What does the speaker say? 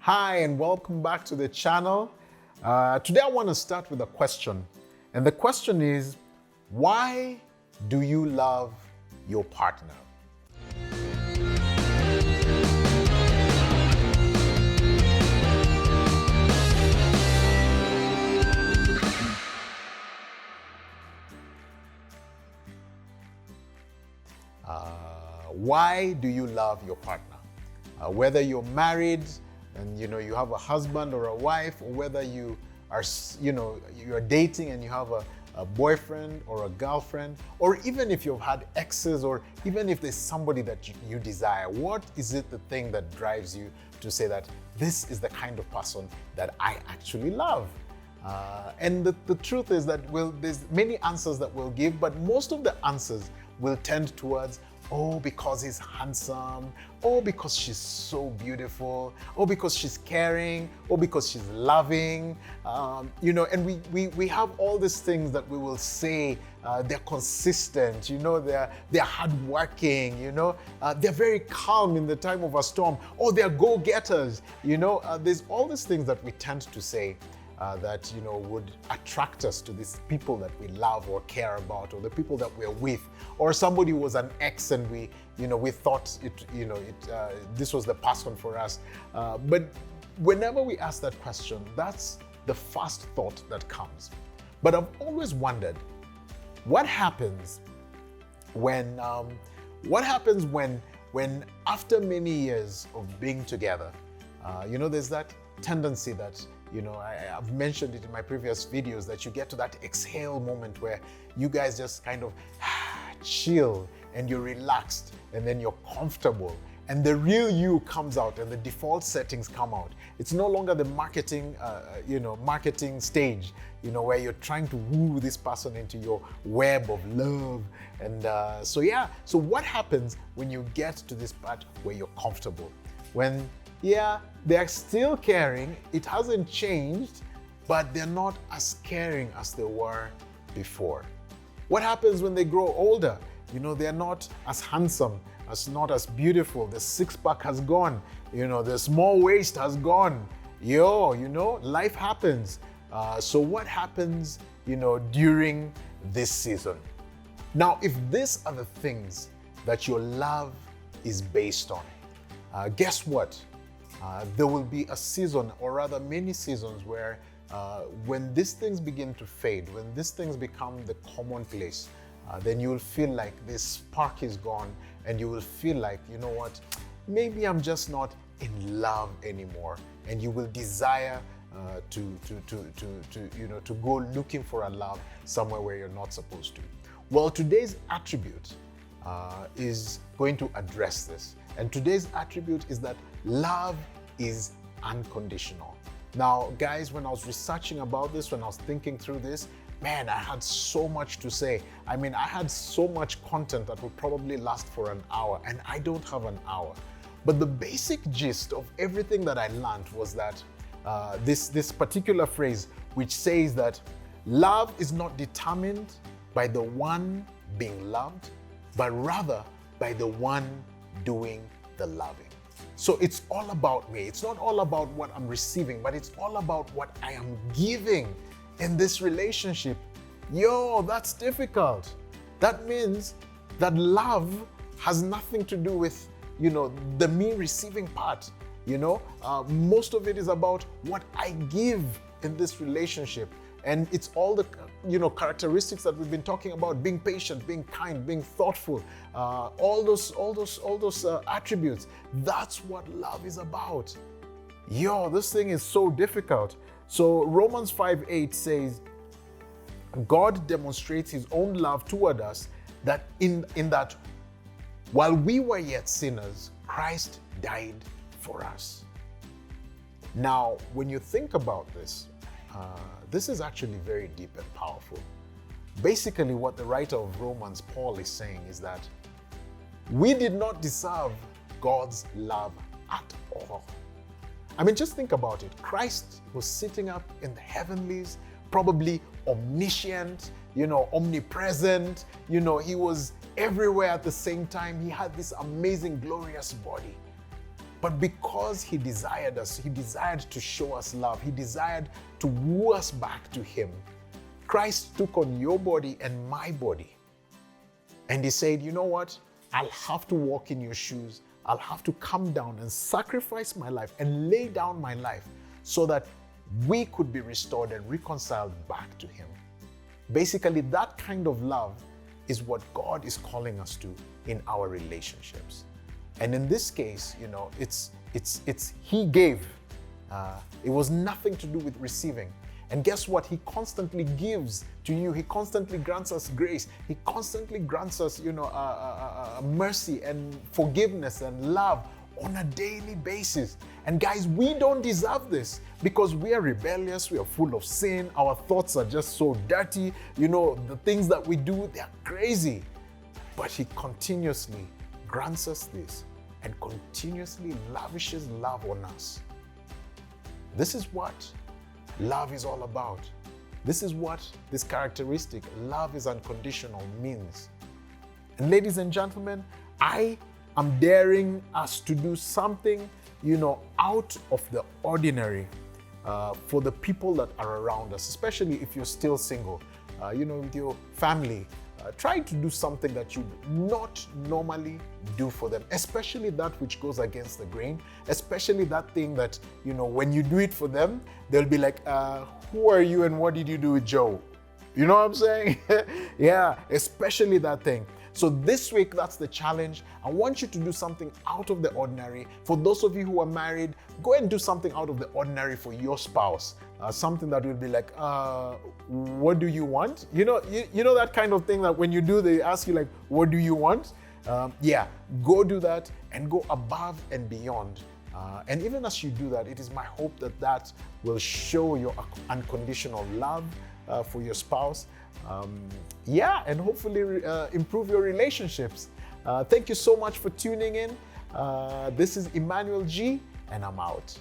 Hi, and welcome back to the channel. Today I want to start with a question. And the question is, why do you love your partner? Why do you love your partner? Whether you're married and you have a husband or a wife, or whether you are you're dating and you have a boyfriend or a girlfriend, or even if you've had exes, or even if there's somebody that you desire, what is it the thing that drives you to say that this is the kind of person that I actually love? And the truth is that there's many answers that we'll give, but most of the answers will tend towards, oh, because he's handsome, oh, because she's so beautiful, oh, because she's caring, oh, because she's loving, and we have all these things that we will say. They're consistent, they're hardworking, they're very calm in the time of a storm, or they're go-getters, there's all these things that we tend to say. That would attract us to these people that we love or care about, or the people that we're with, or somebody who was an ex and we thought this was the person for us. But whenever we ask that question, that's the first thought that comes. But I've always wondered, what happens when after many years of being together, there's that tendency that I've mentioned it in my previous videos, that you get to that exhale moment where you guys just kind of chill and you're relaxed and then you're comfortable and the real you comes out and the default settings come out. It's no longer the marketing stage, where you're trying to woo this person into your web of love. And so what happens when you get to this part where you're comfortable? When they're still caring, it hasn't changed, but they're not as caring as they were before. What happens when they grow older? They're not as handsome, not as beautiful. The six-pack has gone, the small waist has gone. Life happens. So what happens, during this season? Now, if these are the things that your love is based on, guess what? There will be a season, or rather many seasons, where when these things begin to fade, when these things become the commonplace, then you will feel like this spark is gone, and you will feel like, maybe I'm just not in love anymore, and you will desire to go looking for a love somewhere where you're not supposed to. Well, today's attribute is going to address this. And today's attribute is that love is unconditional. Now, guys, when I was researching about this, when I was thinking through this, man, I had so much to say. I had so much content that would probably last for an hour, and I don't have an hour. But the basic gist of everything that I learned was that this particular phrase, which says that love is not determined by the one being loved, but rather by the one doing the loving. So it's all about me. It's not all about what I'm receiving, but it's all about what I am giving in this relationship. That's difficult. That means that love has nothing to do with, the me receiving part. Most of it is about what I give in this relationship. And it's all the characteristics that we've been talking about: being patient, being kind, being thoughtful, all those attributes. That's what love is about. This thing is so difficult. So Romans 5:8 says, God demonstrates his own love toward us, that in that while we were yet sinners, Christ died for us. Now, when you think about this, this is actually very deep and powerful. Basically, what the writer of Romans, Paul, is saying is that we did not deserve God's love at all. Just think about it. Christ was sitting up in the heavenlies, probably omniscient, omnipresent, he was everywhere at the same time. He had this amazing, glorious body. But because he desired us, he desired to show us love, he desired to woo us back to him, Christ took on your body and my body. And he said, you know what? I'll have to walk in your shoes. I'll have to come down and sacrifice my life and lay down my life so that we could be restored and reconciled back to him. Basically, that kind of love is what God is calling us to in our relationships. And in this case, you know, it's he gave. It was nothing to do with receiving. And guess what? He constantly gives to you. He constantly grants us grace. He constantly grants us, you know, mercy and forgiveness and love on a daily basis. And guys, we don't deserve this because we are rebellious. We are full of sin. Our thoughts are just so dirty. You know, the things that we do, they are crazy. But he continuously grants us this and continuously lavishes love on us. This is what love is all about. This is what this characteristic, love is unconditional, means. And ladies and gentlemen, I am daring us to do something, you know, out of the ordinary for the people that are around us, especially if you're still single, you know, with your family. Try to do something that you not normally do for them, especially that which goes against the grain, especially that thing that, you know, when you do it for them, they'll be like, who are you and what did you do with Joe? You know what I'm saying? Yeah, especially that thing. So this week, that's the challenge. I want you to do something out of the ordinary. For those of you who are married, go and do something out of the ordinary for your spouse. Something that will be like, what do you want? You know that kind of thing that when you do, they ask you like, what do you want? Yeah, go do that and go above and beyond. And even as you do that, it is my hope that that will show your unconditional love for your spouse. Yeah, and hopefully improve your relationships. Thank you so much for tuning in. This is Emmanuel G, and I'm out.